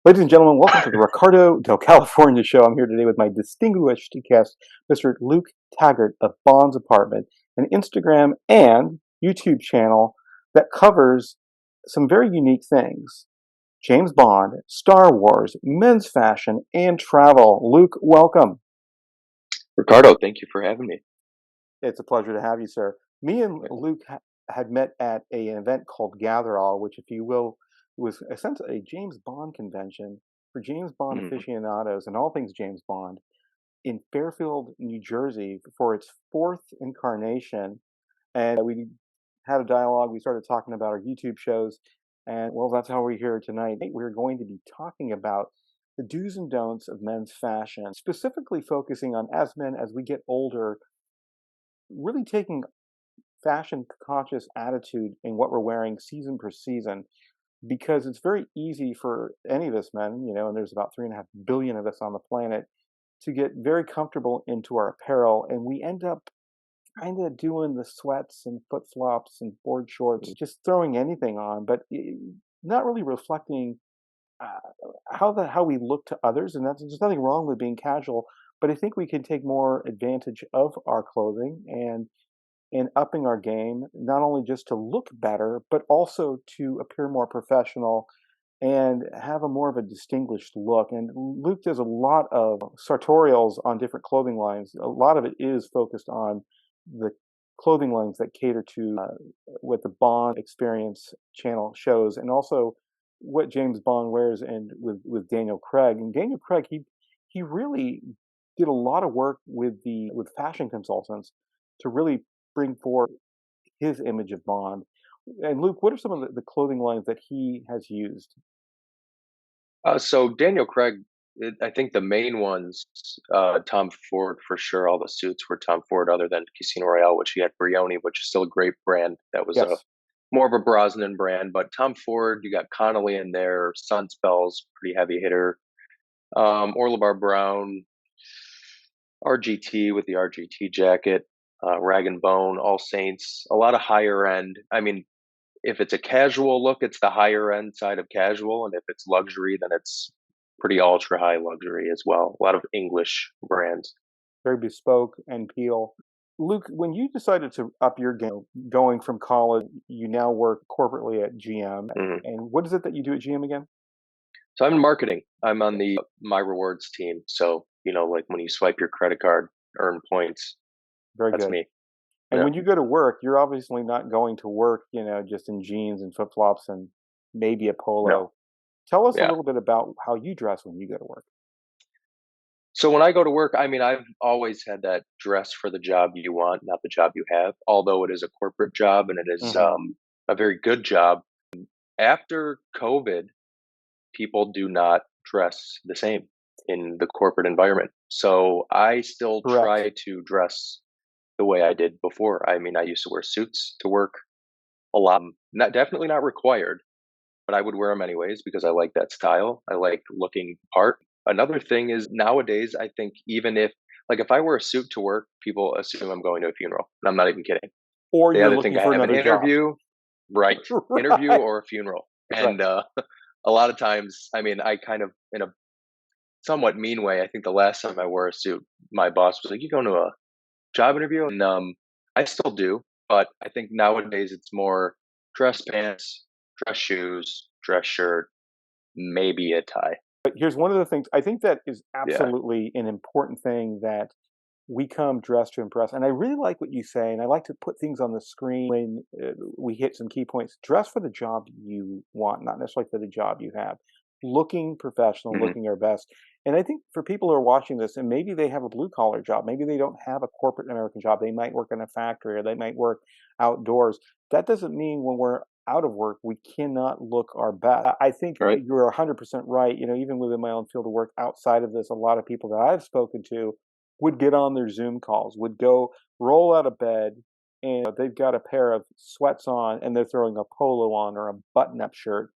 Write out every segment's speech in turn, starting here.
Ladies and gentlemen, welcome to the Ricardo del California show. I'm here today with my distinguished guest, Mr. Luke Taggart of Bond's Apartment, an Instagram and YouTube channel that covers some very unique things. James Bond, Star Wars, men's fashion, and travel. Luke, welcome. Ricardo, thank you for having me. It's a pleasure to have you, sir. Me and Luke had met at an event called Gather All, which, if you will, was essentially a James Bond convention for James Bond Mhm. aficionados and all things James Bond in Fairfield, New Jersey, for its fourth incarnation. And we had a dialogue. We started talking about our YouTube shows. And well, that's how we're here tonight. We're going to be talking about the do's and don'ts of men's fashion, specifically focusing on as men, as we get older, really taking fashion conscious attitude in what we're wearing season per season, because it's very easy for any of us men, and there's about 3.5 billion of us on the planet, to get very comfortable into our apparel, and we end up kind of doing the sweats and flip flops and board shorts, just throwing anything on, but not really reflecting uh, how we look to others. And that's, there's nothing wrong with being casual, but I think we can take more advantage of our clothing and upping our game, not only just to look better, but also to appear more professional and have a more of a distinguished look. And Luke does a lot of sartorials on different clothing lines. A lot of it is focused on the clothing lines that cater to what the Bond Experience channel shows, and also what James Bond wears, and with Daniel Craig. And Daniel Craig, he really did a lot of work with fashion consultants to really bring forth his image of Bond. And Luke, what are some of the clothing lines that he has used? So Daniel Craig, I think the main ones, Tom Ford for sure. All the suits were Tom Ford, other than Casino Royale, which he had Brioni, which is still a great brand. That was a Yes, more of a Brosnan brand, but Tom Ford, you got Connolly in there, Sunspell's pretty heavy hitter. Orlebar Brown, RGT with the RGT jacket, Rag and Bone, All Saints, a lot of higher end. I mean, if it's a casual look, it's the higher end side of casual, and if it's luxury, then it's pretty ultra high luxury as well. A lot of English brands. very bespoke and peel. Luke, when you decided to up your game, going from college, you now work corporately at GM. Mhm. And what is it that you do at GM again? So I'm in marketing. I'm on the My Rewards team. So like when you swipe your credit card, earn points. Very That's good. me. And Yeah. when you go to work, you're obviously not going to work, just in jeans and flip flops and maybe a No. polo. Tell us a Yeah. little bit about how you dress when you go to work. So when I go to work, I mean, I've always had that dress for the job you want, not the job you have. Although it is a corporate job and it is Hmm. a very good job. After COVID, people do not dress the same in the corporate environment. So I still Correct. try to dress the way I did before. I mean, I used to wear suits to work a lot. Not definitely not required, but I would wear them anyways because I like that style. I like looking part. Another thing is nowadays, I think even if I wear a suit to work, people assume I'm going to a funeral. And I'm not even kidding. Or They you're either think looking I for have an another job. interview, right? Interview Right. or a funeral. Right. And a lot of times, I mean, I kind of in a somewhat mean way. I think the last time I wore a suit, my boss was like, "You going to a job interview?" And I still do, but I think nowadays it's more dress pants, dress shoes, dress shirt, maybe a tie. But here's one of the things I think that is Yeah. absolutely an important thing, that we come dressed to impress. And I really like what you say, and I like to put things on the screen when we hit some key points. Dress for the job you want, not necessarily for the job you have. Looking professional, Hmm. looking our best. And I think for people who are watching this, and maybe they have a blue collar job, maybe they don't have a corporate American job, they might work in a factory or they might work outdoors. That doesn't mean when we're out of work, we cannot look our best. I think Right. you're 100% right. Even within my own field of work, outside of this, a lot of people that I've spoken to would get on their Zoom calls, would go roll out of bed, and they've got a pair of sweats on and they're throwing a polo on or a button up shirt.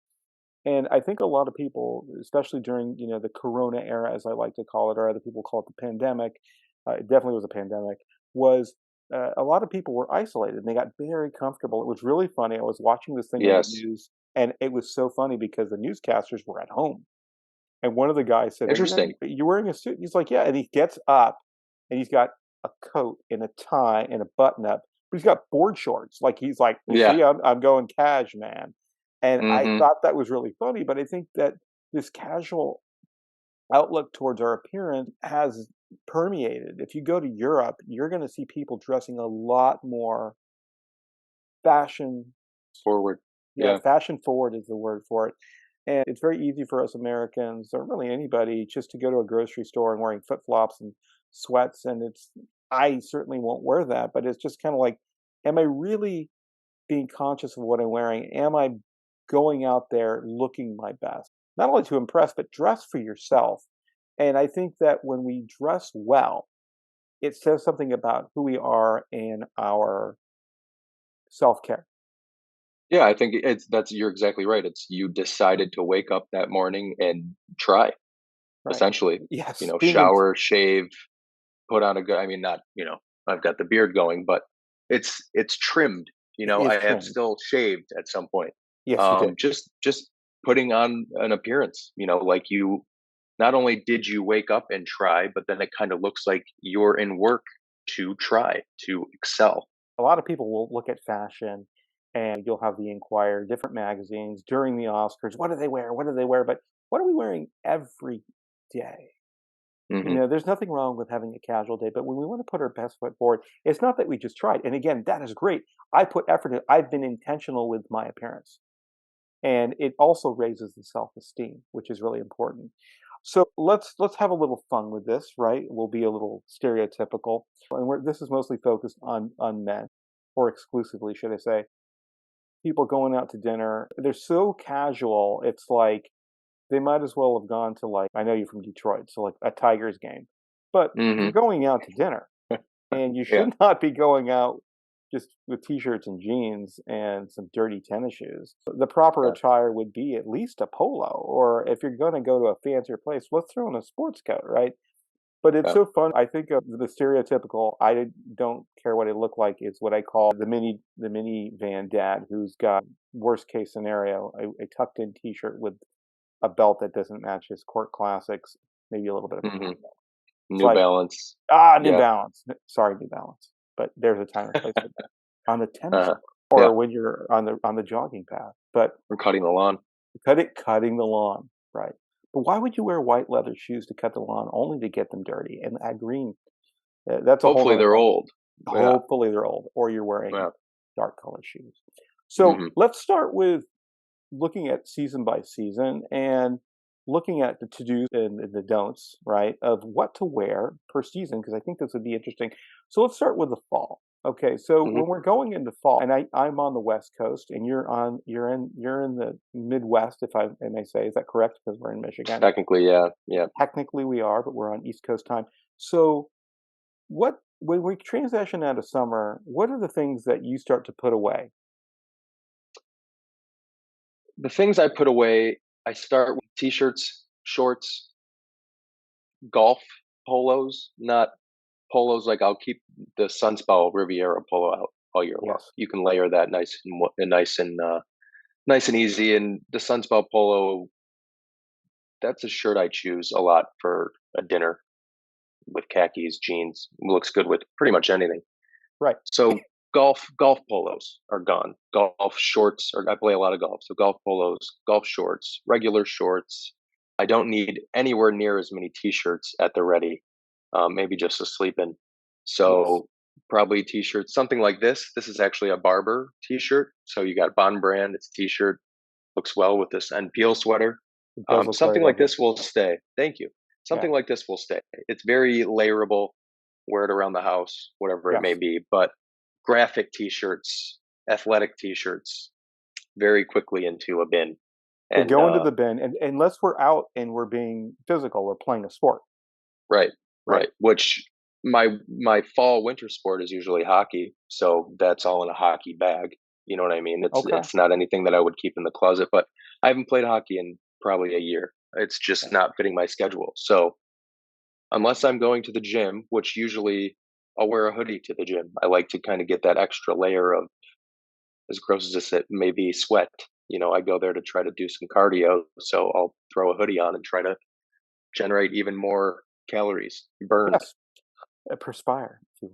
And I think a lot of people, especially during, the Corona era, as I like to call it, or other people call it the pandemic, it definitely was a pandemic, was a lot of people were isolated and they got very comfortable. It was really funny. I was watching this thing on the Yes. news, and it was so funny because the newscasters were at home. And one of the guys said, Interesting. you're wearing a suit?" He's like, "Yeah." And he gets up and he's got a coat and a tie and a button up, but he's got board shorts. Like he's like, "You Yeah. see, I'm going cash, man." And I Hmm. thought that was really funny, but I think that this casual outlook towards our appearance has permeated. If you go to Europe, you're going to see people dressing a lot more fashion. Forward. Yeah, Yeah. fashion forward is the word for it. And it's very easy for us Americans, or really anybody, just to go to a grocery store and wearing flip flops and sweats. And I certainly won't wear that, but it's just kind of like, am I really being conscious of what I'm wearing? Am I going out there looking my best? Not only to impress, but dress for yourself. And I think that when we dress well, it says something about who we are and our self care, Yeah, I think you're exactly right. It's you decided to wake up that morning and try, right? essentially. Yes, being in, Shower, shave, put on a good, I mean, not, I've got the beard going, but it's trimmed. it is I have trimmed. still shaved at some point. Yes, you did. Just putting on an appearance, like you not only did you wake up and try, but then it kind of looks like you're in work to try to excel. A lot of people will look at fashion and you'll have the Inquirer, different magazines during the Oscars. What do they wear? What do they wear? But what are we wearing every day? Hmm. There's nothing wrong with having a casual day, but when we want to put our best foot forward, it's not that we just tried. And again, that is great. I put effort in. I've been intentional with my appearance. And it also raises the self-esteem, which is really important. So let's have a little fun with this, right? We'll be a little stereotypical, and this is mostly focused on men, or exclusively, should I say? People going out to dinner, they're so casual. It's like they might as well have gone to, like, I know you're from Detroit, so like a Tigers game, but you're Hmm. going out to dinner. And you Yeah. should not be going out just with t-shirts and jeans and some dirty tennis shoes. The proper Yeah. attire would be at least a polo, or if you're going to go to a fancier place, let's throw in a sports coat, right? But it's Yeah. so fun. I think of the stereotypical, I don't care what it look like, is what I call the mini van dad who's got, worst case scenario, a tucked in t-shirt with a belt that doesn't match his court classics, maybe a little bit of a Hmm. ponytail. It's New like, Balance. New Yeah. Balance. Sorry, New Balance. But there's a time and place for that. On the tennis Uh-huh. court Yeah. or when you're on the jogging path. But We're cutting the lawn. cutting the lawn, right. But why would you wear white leather shoes to cut the lawn only to get them dirty and add green? That's a whole Hopefully other they're problem. old. Yeah. Hopefully they're old, or you're wearing Yeah. dark color shoes. So Hmm. let's start with looking at season by season and looking at the to-dos and the don'ts, right, of what to wear per season, because I think this would be interesting. So let's start with the fall. Okay, so Hmm. when we're going into fall, and I'm on the West Coast, and you're in the Midwest, if I may say, is that correct? Because we're in Michigan. Technically, yeah. Yeah. Technically, we are, but we're on East Coast time. So what when we transition out of summer, what are the things that you start to put away? The things I put away, I start with t-shirts, shorts, golf polos, not polos like I'll keep the Sunspell Riviera polo out all year long. Yes, You can layer that nice and easy. And the Sunspell polo, that's a shirt I choose a lot for a dinner with khakis, jeans. Looks good with pretty much anything. right. So golf polos are gone. Golf shorts, or I play a lot of golf. So golf polos, golf shorts, regular shorts. I don't need anywhere near as many t-shirts at the ready. Maybe just to sleep in. Yes, So probably t-shirts, something like this. This is actually a Barber t-shirt. So you got Bond brand. It's a t-shirt. Looks well with this NPL sweater. it does look very Something like lovely. this will stay. Thank you. Yeah. Something like this will stay. It's very layerable. Wear it around the house, whatever it may Yes. be. But graphic t-shirts, athletic t-shirts, very quickly into a bin. They And go into the bin, and unless we're out and we're being physical, we're playing a sport, right, right? right. Which my fall winter sport is usually hockey, so that's all in a hockey bag. You know what I mean? Okay. It's not anything that I would keep in the closet, but I haven't played hockey in probably a year. It's just Yes. not fitting my schedule. So unless I'm going to the gym, which usually I'll wear a hoodie to the gym. I like to kind of get that extra layer of, as gross as it may be, sweat. I go there to try to do some cardio, so I'll throw a hoodie on and try to generate even more calories burned. Yes, perspire, if you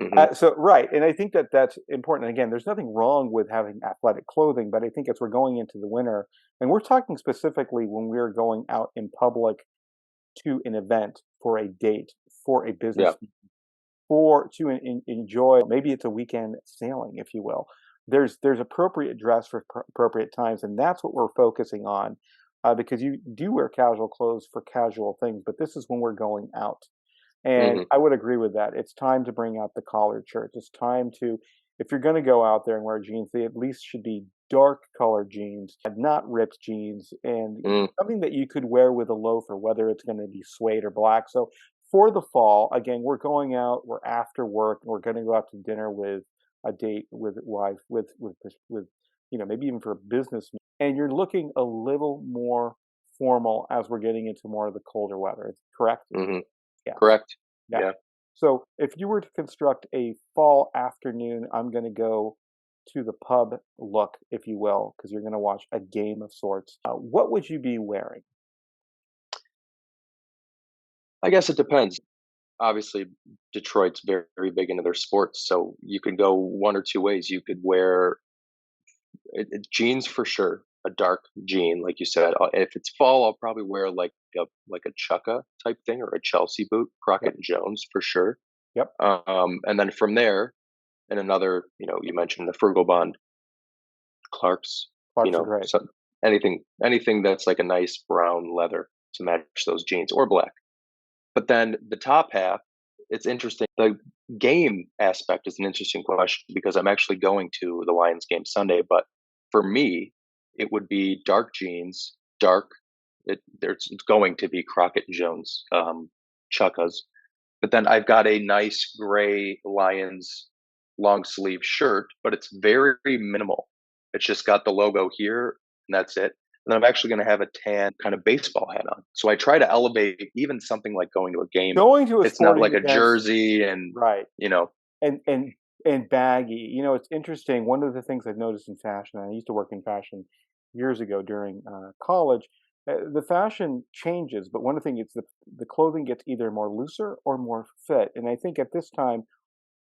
will. Hmm. So right, and I think that that's important. And again, there's nothing wrong with having athletic clothing, but I think as we're going into the winter, and we're talking specifically when we're going out in public to an event, for a date, for a Yeah. business, for to enjoy, maybe it's a weekend sailing, if you will. There's appropriate dress for appropriate times, and that's what we're focusing on, because you do wear casual clothes for casual things, but this is when we're going out. And Hmm. I would agree with that. It's time to bring out the collared shirts. It's time to, if you're going to go out there and wear jeans, they at least should be dark colored jeans, and not ripped jeans, and Mm. something that you could wear with a loafer, whether it's going to be suede or black. So for the fall, again, we're going out, we're after work, we're going to go out to dinner with a date, with wife, with maybe even for a business, and you're looking a little more formal as we're getting into more of the colder weather. Correct? Hmm. Yes. Correct. Yeah. Yeah. So if you were to construct a fall afternoon, I'm going to go to the pub look, if you will, because you're going to watch a game of sorts. What would you be wearing? I guess it depends. Obviously, Detroit's very, very big into their sports, so you could go one or two ways. You could wear jeans for sure, a dark jean, like you said. If it's fall, I'll probably wear like a chukka type thing or a Chelsea boot, Yep. Crockett and Jones for sure. Yep. And then from there, and another, you mentioned the Frugal Bond, Clark's, Clarks are great. some anything that's like a nice brown leather to match those jeans or black. But then the top half, it's interesting. The game aspect is an interesting question because I'm actually going to the Lions game Sunday. But for me, it would be dark jeans, dark. It's going to be Crockett and Jones chukkas. But then I've got a nice gray Lions long sleeve shirt, but it's very minimal. It's just got the logo here, and that's it. And then I'm actually going to have a tan kind of baseball hat on. So I try to elevate even something like going to a game. Going to a It's not sporting like a event, jersey and, right? you know, And baggy. It's interesting. One of the things I've noticed in fashion, and I used to work in fashion years ago during college. The fashion changes, but one of the things is the clothing gets either more looser or more fit. And I think at this time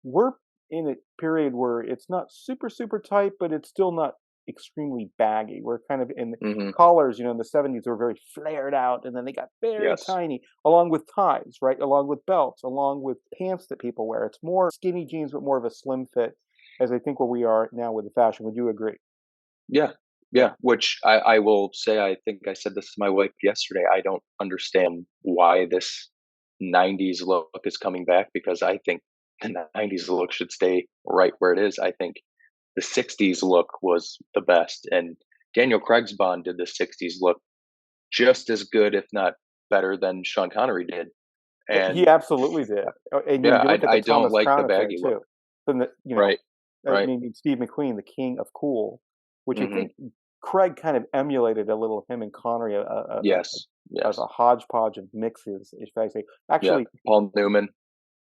we're in a period where it's not super super tight, but it's still not extremely baggy. We're kind of in hmm, collars, in the 70s were very flared out, and then they got very yes. tiny, along with ties, right? Along with belts, along with pants that people wear. It's more skinny jeans, but more of a slim fit, as I think where we are now with the fashion. Would you agree? Yeah. Yeah. Yeah. Which I will say, I think I said this to my wife yesterday. I don't understand why this 90s look is coming back because I think the 90s look should stay right where it is. I think the 60s look was the best. And Daniel Craig's Bond did the 60s look just as good, if not better, than Sean Connery did. He And absolutely did. And yeah, you look at the I don't Thomas like the Crown affair baggy look. too. Then Right. I Right. mean, Steve McQueen, the king of cool, which I Hmm. think Craig kind of emulated a little of him and Connery, Yes. as a Yes. hodgepodge of mixes, if I say. Yeah. Actually, Paul Newman.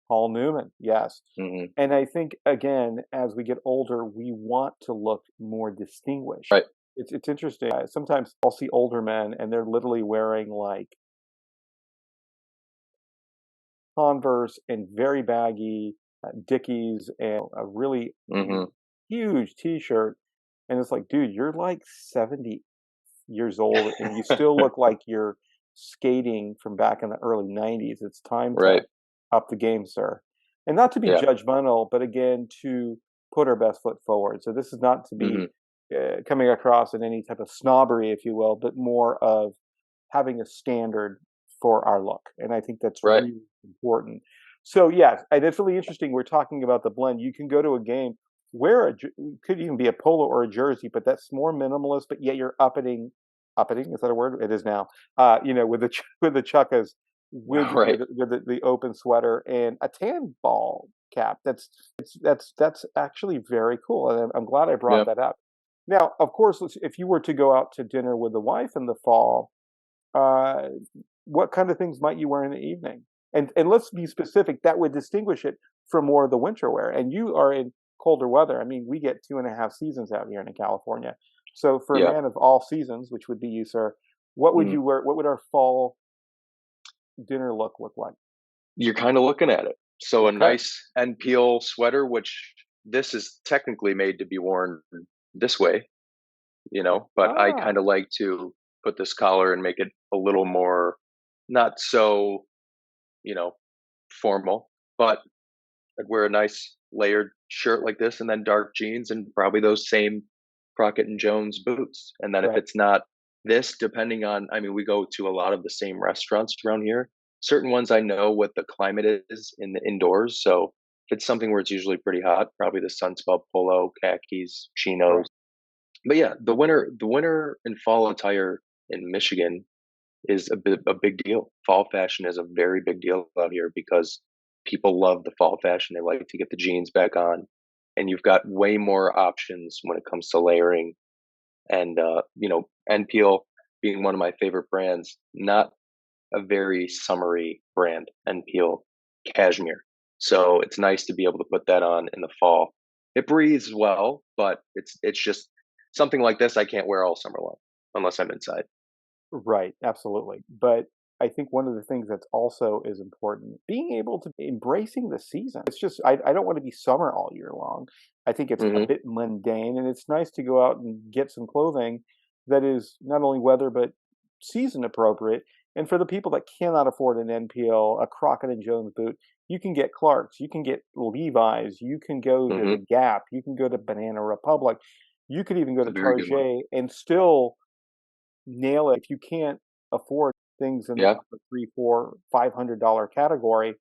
Paul Newman, yes. Hmm. And I think again, as we get older, we want to look more distinguished. Right. It's interesting. Sometimes I'll see older men and they're literally wearing like Converse and very baggy Dickies and a really Hmm. huge T-shirt, and it's like, dude, you're like 70 years old, and you still look like you're skating from back in the early 90s. It's time to Right. up the game, sir. And not to be Yeah. judgmental, but again, to put our best foot forward. So this is not to be Hmm. coming across in any type of snobbery, if you will, but more of having a standard for our look. And I think that's Right. really important. So, yes, and it's really interesting. We're talking about the blend. You can go to a game, wear could even be a polo or a jersey, but that's more minimalist, but yet you're upping, is that a word? It is now. With the with the chukkas, Right. with the open sweater and a tan ball cap. That's actually very cool, and I'm glad I brought Yeah. that up. Now, of course, if you were to go out to dinner with the wife in the fall, uh, what kind of things might you wear in the evening? And let's be specific. That would distinguish it from more of the winter wear. And you are in colder weather. I mean, we get 2.5 seasons out here in California. So for a Yeah. man of all seasons, which would be you, sir, what would Mhm. you wear? What would our fall? dinner look like? You're kind of looking at it. So a Okay. nice end peel sweater, which this is technically made to be worn this way, but I Ah, kind of like to put this collar and make it a little more not so, you know, formal, but I'd wear a nice layered shirt like this and then dark jeans and probably those same Crockett and Jones boots. And then if right, it's not this, depending on, I mean, we go to a lot of the same restaurants around here. Certain ones I know what the climate is in the indoors. So if it's something where it's usually pretty hot, probably the Sunspell polo, khakis, chinos. right. But yeah, the winter and fall attire in Michigan is a big deal. Fall fashion is a very big deal out here because people love the fall fashion. They like to get the jeans back on, and you've got way more options when it comes to layering. And NPL being one of my favorite brands, not a very summery brand, NPL cashmere. So it's nice to be able to put that on in the fall. It breathes well, but it's just something like this I can't wear all summer long unless I'm inside. Right, absolutely. But I think one of the things that's also is important, being able to embracing the season. It's just I don't want to be summer all year long. I think it's a Hmm. bit mundane, and it's nice to go out and get some clothing that is not only weather but season appropriate. And for the people that cannot afford an NPL, a Crockett and Jones boot, you can get Clark's, you can get Levi's, you can go to the Hmm. Gap, you can go to Banana Republic, you could even go It's a to very good one. Target and still nail it. If you can't afford things in the Yeah. upper 3, 4, $500 category,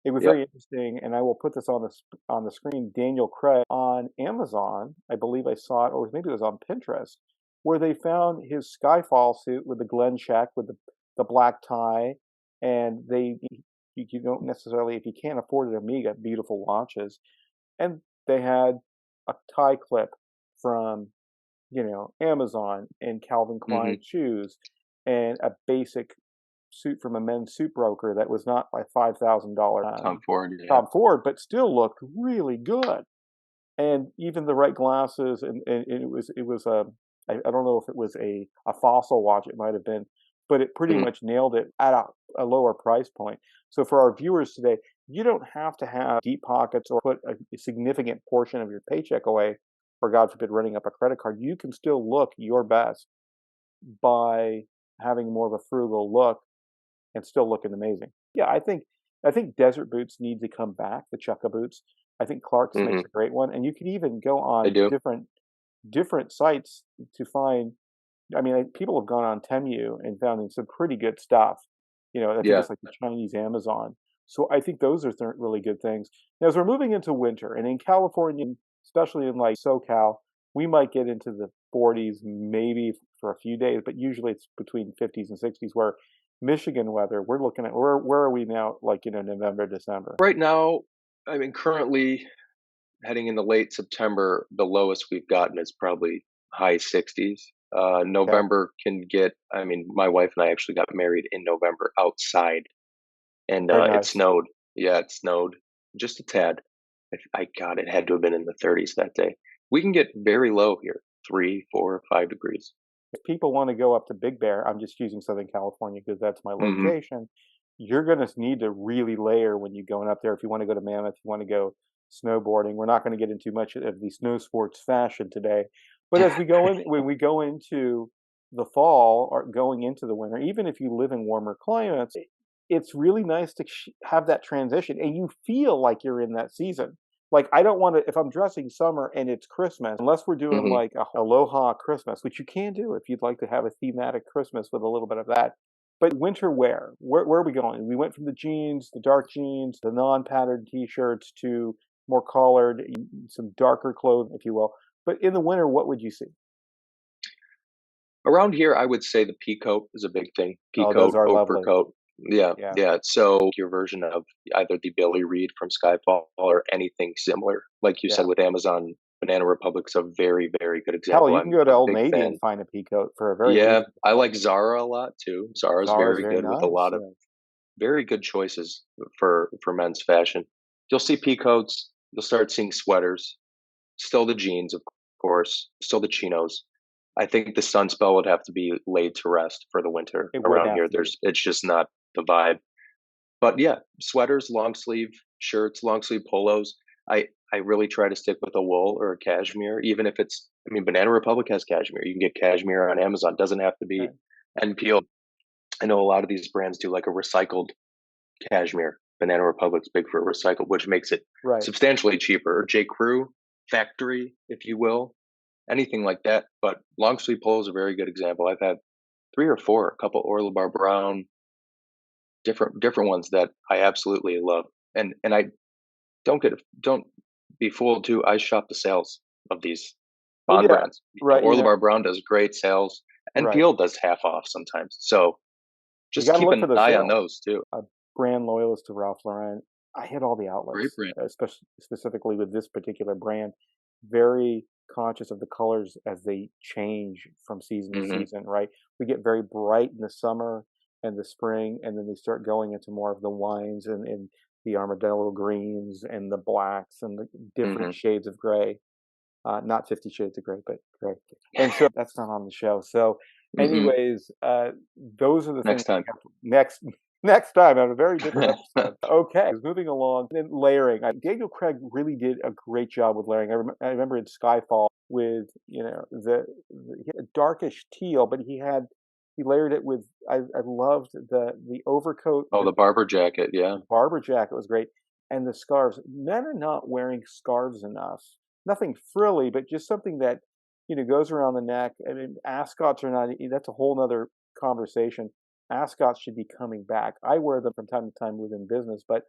it was Yep. very interesting, and I will put this on the screen. Daniel Craig on Amazon, I believe I saw it, or maybe it was on Pinterest, where they found his Skyfall suit with the Glen check with the black tie, and you don't necessarily, if you can't afford it, Amiga, beautiful watches, and they had a tie clip from Amazon and Calvin Klein Hmm. shoes and a basic suit from a men's suit broker that was not like $5,000 Tom Ford. Yeah. Tom Ford, but still looked really good. And even the right glasses, and it was I don't know if it was a Fossil watch, it might have been, but it pretty Hmm. much nailed it at a lower price point. So for our viewers today, you don't have to have deep pockets or put a significant portion of your paycheck away, or God forbid, running up a credit card. You can still look your best by having more of a frugal look and still looking amazing. Yeah, I think desert boots need to come back, the chukka boots. I think Clark's makes Hmm. a great one, and you can even go I on do. different sites to find. I mean, people have gone on Temu and found some pretty good stuff. I think Yeah. it's like the Chinese Amazon. So I think those are really good things. Now, as we're moving into winter, and in California, especially in like SoCal, we might get into the 40s maybe for a few days, but usually it's between 50s and 60s. Where Michigan weather, we're looking at where are we now? Like November, December. Right now, I mean, currently heading into late September, the lowest we've gotten is probably high 60s. Okay, November can get, I mean, my wife and I actually got married in November outside and very it nice. snowed. Yeah, it snowed just a tad. God, it had to have been in the 30s that day. We can get very low here, 3, 4, 5 degrees. If people want to go up to Big Bear, I'm just using Southern California because that's my Hmm. location. You're going to need to really layer when you're going up there. If you want to go to Mammoth, you want to go snowboarding. We're not going to get into much of the snow sports fashion today, but as we go in, when we go into the fall or going into the winter, even if you live in warmer climates, it's really nice to have that transition, and you feel like you're in that season. Like, I don't wanna, if I'm dressing summer and it's Christmas, unless we're doing, Hmm. like, a Aloha Christmas, which you can do if you'd like to have a thematic Christmas with a little bit of that. But winter wear, where are we going? We went from the jeans, the dark jeans, the non-patterned T-shirts to more collared, some darker clothing, if you will. But in the winter, what would you see? Around here, I would say the pea coat is a big thing. Pea Oh, those coat, are lovely. overcoat. Yeah, Yeah, yeah. So your version of either the Billy Reed from Skyfall or anything similar. Like you said yeah. with Amazon, Banana Republic's a very, very good Hell, example. you can I'm go to a Old big Navy and fan. find a peacoat for a very Yeah, reasonable I price. like Zara a lot too. Zara's Zara's very very good with a nice, lot of yeah. very good choices for men's fashion. You'll see pea coats, you'll start seeing sweaters, still the jeans, of course, still the chinos. I think the sunspell would have to be laid to rest for the winter It would around have here. to be. It's just not the vibe. But yeah, sweaters, long sleeve shirts, long sleeve polos. I really try to stick with a wool or a cashmere, even if it's. I mean, Banana Republic has cashmere. You can get cashmere on Amazon. Doesn't have to be Right. NPO. I know a lot of these brands do like a recycled cashmere. Banana Republic's big for recycled, which makes it Right. substantially cheaper. Or J. Crew factory, if you will, anything like that. But long sleeve polo is a very good example. I've had three or four, a couple Orla Bar Brown, different ones that I absolutely love. And I don't be fooled too. I shop the sales of these Well, Bond yeah. brands. Right. Orla Bar Brown does great sales. Right. NPL does half off sometimes. So You just got to keep look for an the eye on sale. those too. A brand loyalist to Ralph Lauren. I hit all the Great outlets, brand. especially specifically with this particular brand. Very conscious of the colors as they change from season to Hmm. season. Right. We get very bright in the summer and the spring, and then they start going into more of the wines and the armadillo greens and the blacks and the different Hmm. shades of gray. Not 50 Shades of Grey, but Grey. And so that's not on the show. So, Hmm. anyways, those are the things Next we time. have to, next time on a very different episode. Okay, moving along. Then layering. Daniel Craig really did a great job with layering. I remember in Skyfall with the darkish teal, but he layered it with. I loved the overcoat. Oh, the barber jacket. Yeah. The barber jacket was great, and the scarves. Men are not wearing scarves enough. Nothing frilly, but just something that goes around the neck. I mean, ascots are not. That's a whole nother conversation. Ascots should be coming back. I wear them from time to time within business, but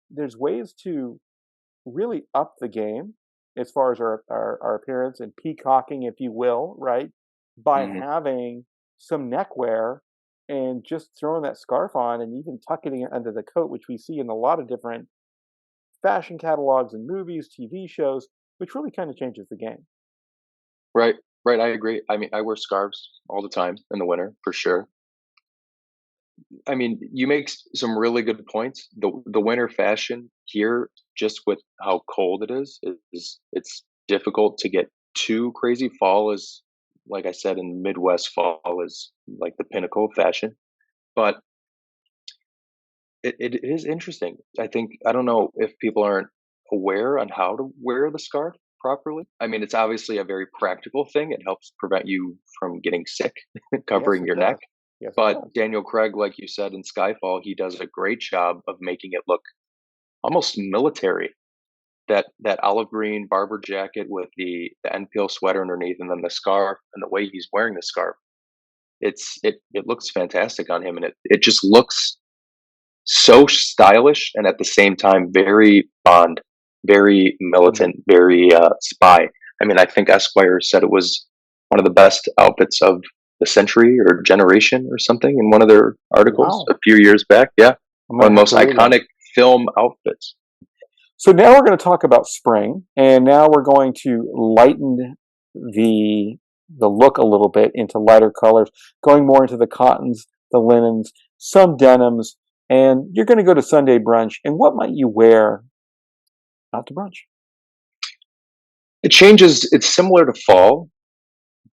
there's ways to really up the game as far as our appearance and peacocking, if you will, right? By Hmm. having some neckwear and just throwing that scarf on and even tucking it under the coat, which we see in a lot of different fashion catalogs and movies, TV shows, which really kind of changes the game. Right. Right. I agree. I mean, I wear scarves all the time in the winter for sure. I mean, you make some really good points. The winter fashion here, just with how cold it is it's difficult to get too crazy. Fall is, like I said, in the Midwest, fall is like the pinnacle of fashion. But it is interesting. I don't know if people aren't aware on how to wear the scarf properly. I mean, it's obviously a very practical thing. It helps prevent you from getting sick, Yes, covering it your neck. does. Yes, it But does. Daniel Craig, like you said in Skyfall, he does a great job of making it look almost military. That olive green barber jacket with the NPL sweater underneath, and then the scarf, and the way he's wearing the scarf, it looks fantastic on him, and it just looks so stylish, and at the same time very Bond, very Mhm. militant, very spy. I mean, I think Esquire said it was one of the best outfits of the century or generation or something in one of their articles Wow. a few years back. Yeah, I'm one going of to the have most to read that. iconic film outfits. So now we're going to talk about spring, and now we're going to lighten the the look a little bit into lighter colors, going more into the cottons, the linens, some denims, and you're going to go to Sunday brunch. And what might you wear out to brunch? It changes. It's similar to fall,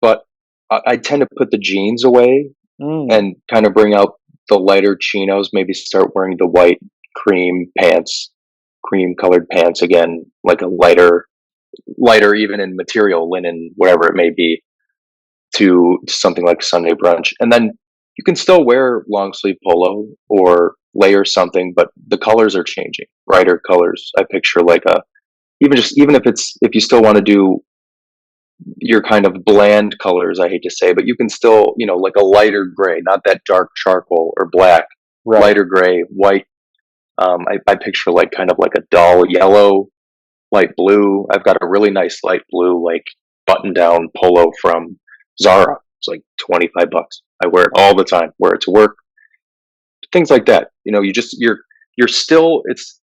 but I tend to put the jeans away Mm, and kind of bring out the lighter chinos. Maybe start wearing the white cream pants, cream colored pants again, like a lighter even in material, linen, whatever it may be, to something like Sunday brunch. And then you can still wear long sleeve polo or layer something, but the colors are changing, brighter colors. I picture like a even if you still want to do your kind of bland colors, I hate to say, but you can still, like a lighter gray, not that dark charcoal or black, right. lighter gray, white. I picture like kind of like a dull yellow, light blue. I've got a really nice light blue, like button down polo from Zara. It's like 25 bucks. I wear it all the time, wear it to work, things like that. You're still, it's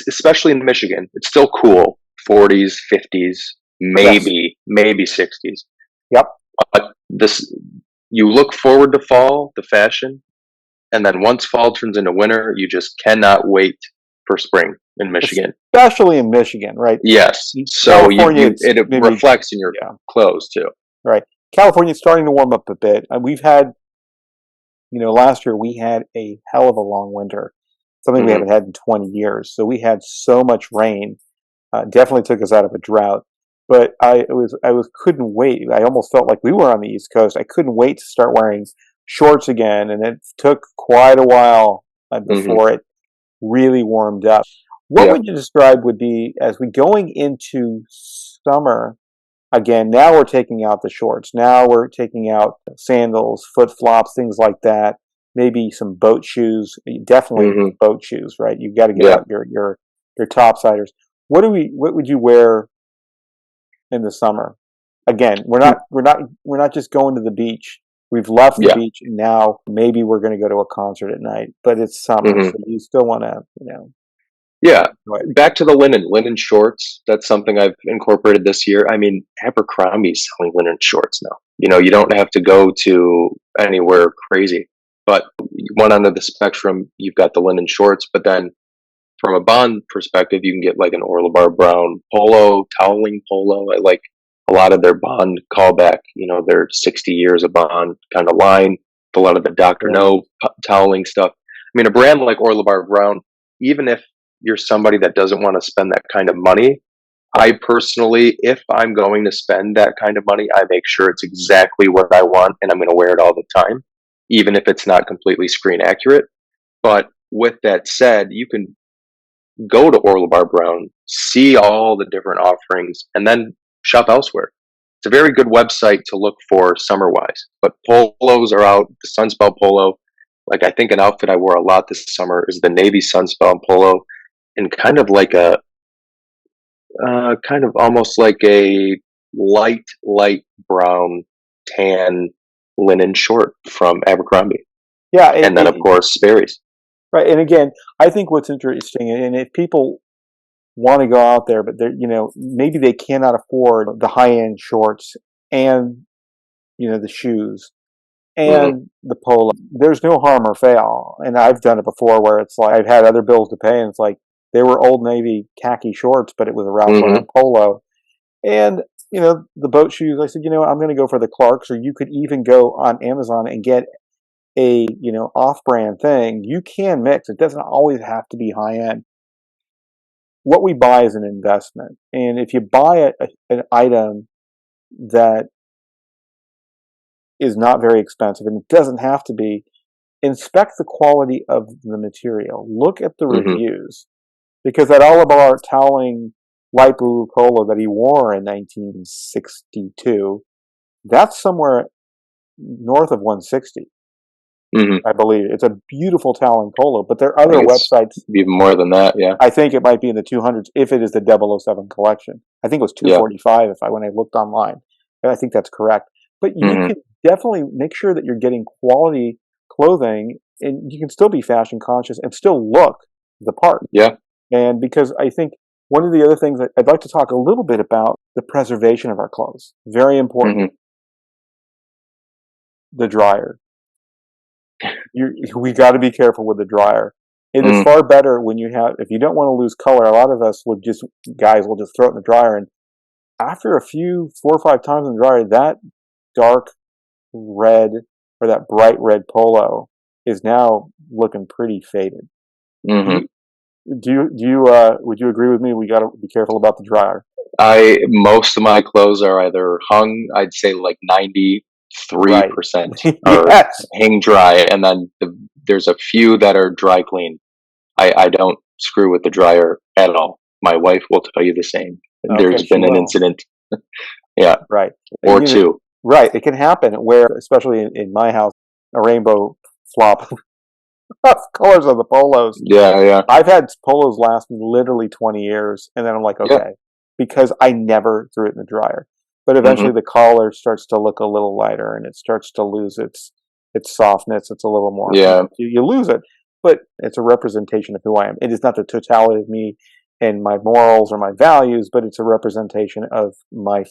especially in Michigan, it's still cool. 40s, 50s, Yes. maybe 60s. Yep. But this, you look forward to fall, the fashion, and then once fall turns into winter, you just cannot wait for spring in Michigan. Especially in Michigan, right? Yes, so California, you it's it maybe, reflects in your yeah, clothes too. right. California's starting to warm up a bit. We've had, last year we had a hell of a long winter. something we Hmm. haven't had in 20 years. So we had so much rain, definitely took us out of a drought. But I couldn't wait. I almost felt like we were on the East Coast. I couldn't wait to start wearing shorts again, and it took quite a while Hmm. before it really warmed up. What Yeah. would you describe would be as we going into summer again? Now we're taking out the shorts. Now we're taking out sandals, flip flops, things like that. Maybe some boat shoes. Definitely Hmm. boat shoes, right? You've got to get Yeah. out your topsiders. What would you wear in the summer? Again, we're not just going to the beach. We've left the Yeah. beach and now maybe we're going to go to a concert at night, but it's summer, Hmm. so you still want to, Yeah. enjoy it. Back to the linen shorts. That's something I've incorporated this year. I mean, Abercrombie's selling linen shorts now. You don't have to go to anywhere crazy. But one end of the spectrum, you've got the linen shorts, but then from a Bond perspective, you can get like an Orlebar Brown polo, toweling polo. I like a lot of their Bond callback, their 60 years of Bond kind of line, a lot of the Dr. Yeah. No toweling stuff. I mean, a brand like Orlebar Brown, even if you're somebody that doesn't want to spend that kind of money, I personally, if I'm going to spend that kind of money, I make sure it's exactly what I want and I'm going to wear it all the time, even if it's not completely screen accurate. But with that said, you can go to Orlebar Brown, see all the different offerings, and then shop elsewhere. It's a very good website to look for summer wise. But polos are out. The Sunspell polo, like I think an outfit I wore a lot this summer is the Navy Sunspell polo, and kind of almost like a light brown tan linen short from Abercrombie, Yeah, and then of course Sperry's. right. And again, I think what's interesting, and if people want to go out there, but they're, maybe they cannot afford the high end shorts and, the shoes Hmm. and the polo, there's no harm or fail. And I've done it before where it's like I've had other bills to pay and it's like they were Old Navy khaki shorts, but it was a Ralph Hmm. Lauren polo. And, the boat shoes, I said, I'm going to go for the Clarks, or you could even go on Amazon and get a, off brand thing. You can mix. It doesn't always have to be high end. What we buy is an investment. And if you buy an item that is not very expensive, and it doesn't have to be, inspect the quality of the material. Look at the Hmm. reviews. Because that Oliver toweling light blue polo that he wore in 1962, that's somewhere north of 160, Hmm. I believe. It's a beautiful toweling polo, but there are I other think it's websites. even more than that. Yeah. I think it might be in the 200s if it is the 007 collection. I think it was Yeah. 245 when I looked online. I think that's correct. But you Hmm. can definitely make sure that you're getting quality clothing, and you can still be fashion conscious and still look the part. Yeah. And because I think one of the other things that I'd like to talk a little bit about the preservation of our clothes. Very important. Hmm. The dryer. We got to be careful with the dryer. It is Mm. far better when if you don't want to lose color, a lot of us guys will just throw it in the dryer. And after a few, 4 or 5 times in the dryer, that dark red or that bright red polo is now looking pretty faded. Do Hmm. you, would you agree with me? We got to be careful about the dryer. Most of my clothes are either hung, I'd say like Right. 93% are Yes. hang dry, and then there's a few that are dry clean. I don't screw with the dryer at all. My wife will tell you the same. Okay, There's she been an will. incident, yeah, Right. or two. Right. It can happen where, especially in my house, a rainbow flop of colors on the polos. Yeah, yeah, I've had polos last me literally 20 years, and then I'm like, yeah. okay, because I never threw it in the dryer. But eventually Hmm. the collar starts to look a little lighter and it starts to lose its softness. It's a little more, Yeah, you lose it, but it's a representation of who I am. It is not the totality of me and my morals or my values, but it's a representation of my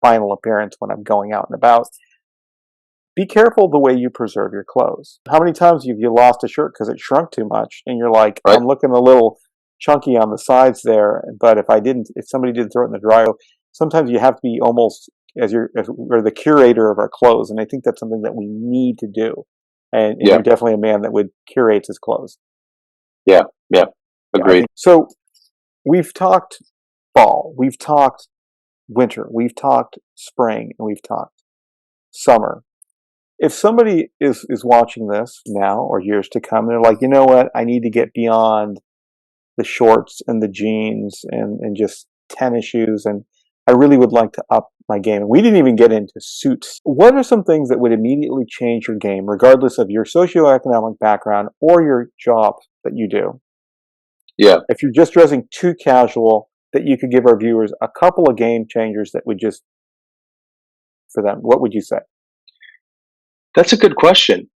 final appearance when I'm going out and about. Be careful the way you preserve your clothes. How many times have you lost a shirt because it shrunk too much and you're like, right. I'm looking a little chunky on the sides there, but if somebody did throw it in the dryer, sometimes you have to be almost or the curator of our clothes, and I think that's something that we need to do. And Yeah. you're definitely a man that would curate his clothes. Yeah, yeah, Yeah, I agreed. think so. We've talked fall, we've talked winter, we've talked spring, and we've talked summer. If somebody is watching this now or years to come, and they're like, you know what, I need to get beyond the shorts and the jeans and just tennis shoes, and I really would like to up my game. And we didn't even get into suits. What are some things that would immediately change your game, regardless of your socioeconomic background or your job that you do? Yeah, If you're just dressing too casual, that you could give our viewers a couple of game changers that would just for them, what would you say? that's a good question.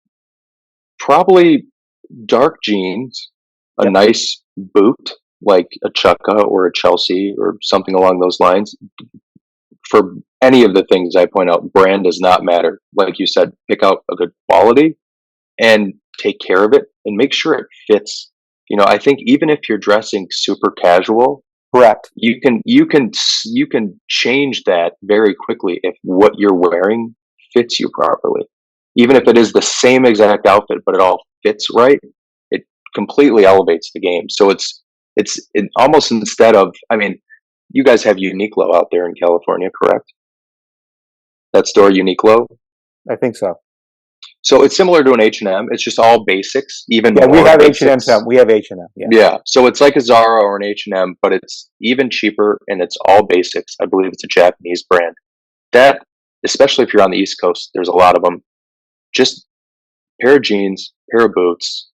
Probably dark jeans, a Yep. nice boot like a Chukka or a Chelsea or something along those lines. For any of the things I point out, brand does not matter. Like you said, pick out a good quality and take care of it and make sure it fits. I think even if you're dressing super casual, Correct. you can change that very quickly if what you're wearing fits you properly. Even if it is the same exact outfit, but it all fits right, it completely elevates the game. So it almost instead of, I mean, you guys have Uniqlo out there in California, correct? That store Uniqlo. I think so. So it's similar to an H&M. It's just all basics, even Yeah, we more have H&M. basics. We have H&M. Yeah. Yeah, so it's like a Zara or an H&M, but it's even cheaper and it's all basics. I believe it's a Japanese brand. That, especially if you're on the East Coast, there's a lot of them. Just pair of jeans, pair of boots,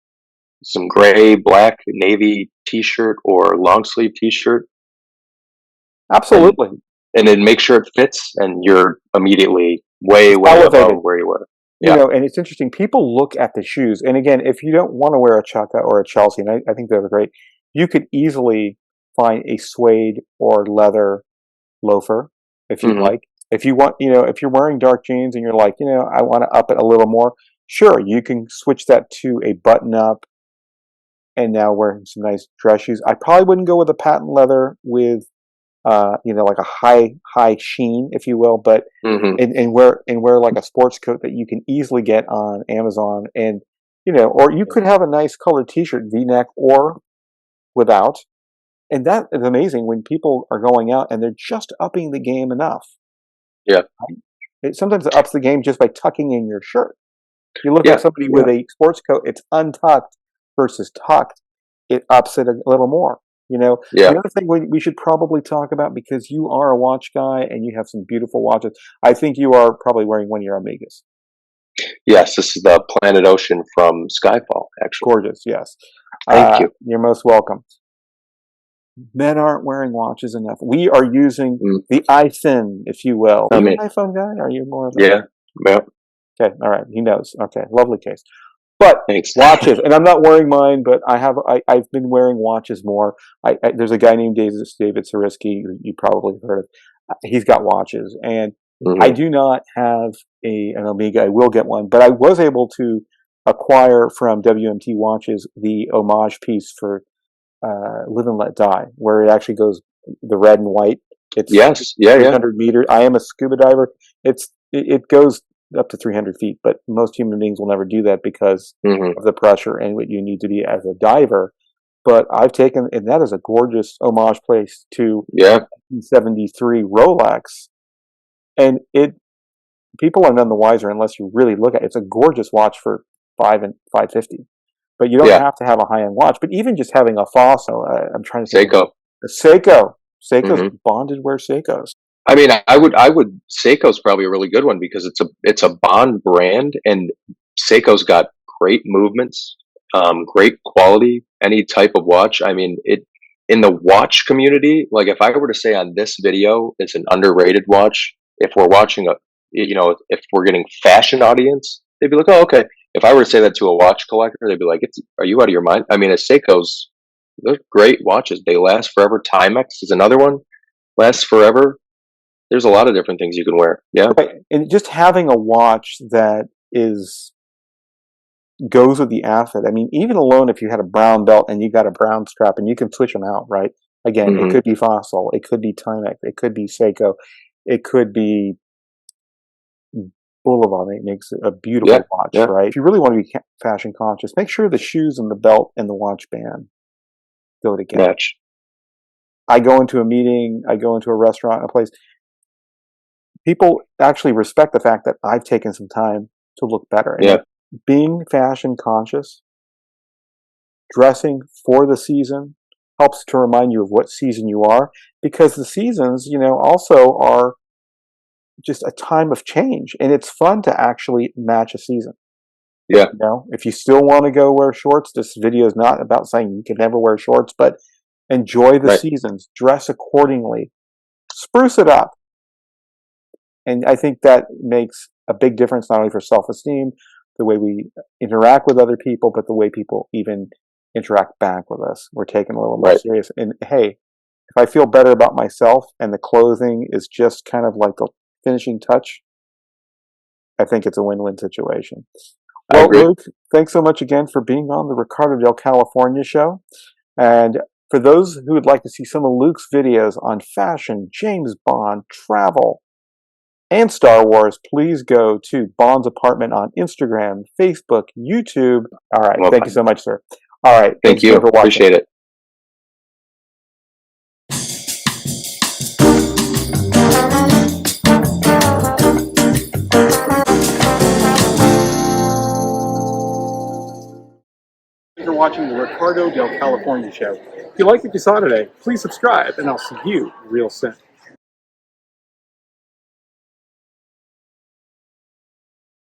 some gray, black, navy t-shirt or long sleeve t-shirt, and Absolutely. and then make sure it fits, and you're immediately way, It's way above elevated. where you were. You Yeah. know, and it's interesting. People look at the shoes, and again, if you don't want to wear a Chukka or a Chelsea, and I think they're great, you could easily find a suede or leather loafer if you'd Hmm. like. If you want, if you're wearing dark jeans and you're like, I want to up it a little more, sure, you can switch that to a button up and now wearing some nice dress shoes. I probably wouldn't go with a patent leather with like a high sheen, if you will, but Hmm. and wear like a sports coat that you can easily get on Amazon, and or you could have a nice colored T-shirt, V-neck or without, and that is amazing when people are going out and they're just upping the game enough. Yeah. Sometimes it ups the game just by tucking in your shirt. You look at Yeah. somebody Yeah. with a sports coat, it's untucked versus tucked. It ups it a little more. Yeah. The other thing we should probably talk about, because you are a watch guy and you have some beautiful watches. I think you are probably wearing one of your Omegas. Yes, this is the Planet Ocean from Skyfall, actually. Gorgeous, yes. Thank you. You're most welcome. Men aren't wearing watches enough. We are using Mm, the iPhone, if you will. Are I you mean, an iPhone guy? Or are you more of a? yeah. Yeah. Okay, all right. He knows. Okay, lovely case. But Thanks. watches, and I'm not wearing mine, but I've been wearing watches more. There's a guy named David Sariski, who you probably have heard of. He's got watches, and I Hmm. do not have an Omega. I will get one, but I was able to acquire from WMT Watches the homage piece for Live and Let Die, where it actually goes the red and white. It's Yes. Yeah. Yeah. 300 meters. I am a scuba diver. It goes up to 300 feet, but most human beings will never do that because Hmm. of the pressure and what you need to be as a diver. But I've taken, and that is a gorgeous homage place to Yeah. 1973 Rolex, and it people are none the wiser unless you really look at it. It's a gorgeous watch for 550, but you don't Yeah. have to have a high end watch. But even just having a fossil, I'm trying to think of Seiko. a Seiko. Seiko's Hmm. bonded wear Seikos. I mean, I would. Seiko's probably a really good one because it's a Bond brand, and Seiko's got great movements, great quality. Any type of watch. I mean, it in the watch community. Like, if I were to say on this video, it's an underrated watch. If we're watching if we're getting fashion audience, they'd be like, oh, okay. If I were to say that to a watch collector, they'd be like, are you out of your mind? I mean, a Seiko's, they're great watches. They last forever. Timex is another one, lasts forever. There's a lot of different things you can wear. Yeah. Right. And just having a watch that is goes with the outfit. I mean, even alone if you had a brown belt and you got a brown strap and you can switch them out, right? Again, it Hmm. could be Fossil, it could be Timex, it could be Seiko, it could be full of them. It makes it a Yeah, beautiful watch, yeah, right? If you really want to be fashion conscious, make sure the shoes and the belt and the watch band go together. match. I go into a meeting, I go into a restaurant, a place. People actually respect the fact that I've taken some time to look better. And Yeah, being fashion conscious, dressing for the season, helps to remind you of what season you are, because the seasons, also are just a time of change, and it's fun to actually match a season. yeah, If you still want to go wear shorts, this video is not about saying you can never wear shorts, but enjoy the right, seasons, dress accordingly, spruce it up. And I think that makes a big difference, not only for self-esteem, the way we interact with other people, but the way people even interact back with us. We're taken a little more right, serious. And hey, if I feel better about myself and the clothing is just kind of like the finishing touch, I think it's a win-win situation. I Well, agree. Luke, thanks so much again for being on the Ricardo del California show. And for those who would like to see some of Luke's videos on fashion, James Bond, travel, and Star Wars, please go to Bond's Apartment on Instagram, Facebook, YouTube. All right. Well, Thank you so much, sir. All right. thank Thanks again you. for watching. Appreciate it. Thanks for watching the Ricardo del California show. If you like what you saw today, please subscribe, and I'll see you real soon.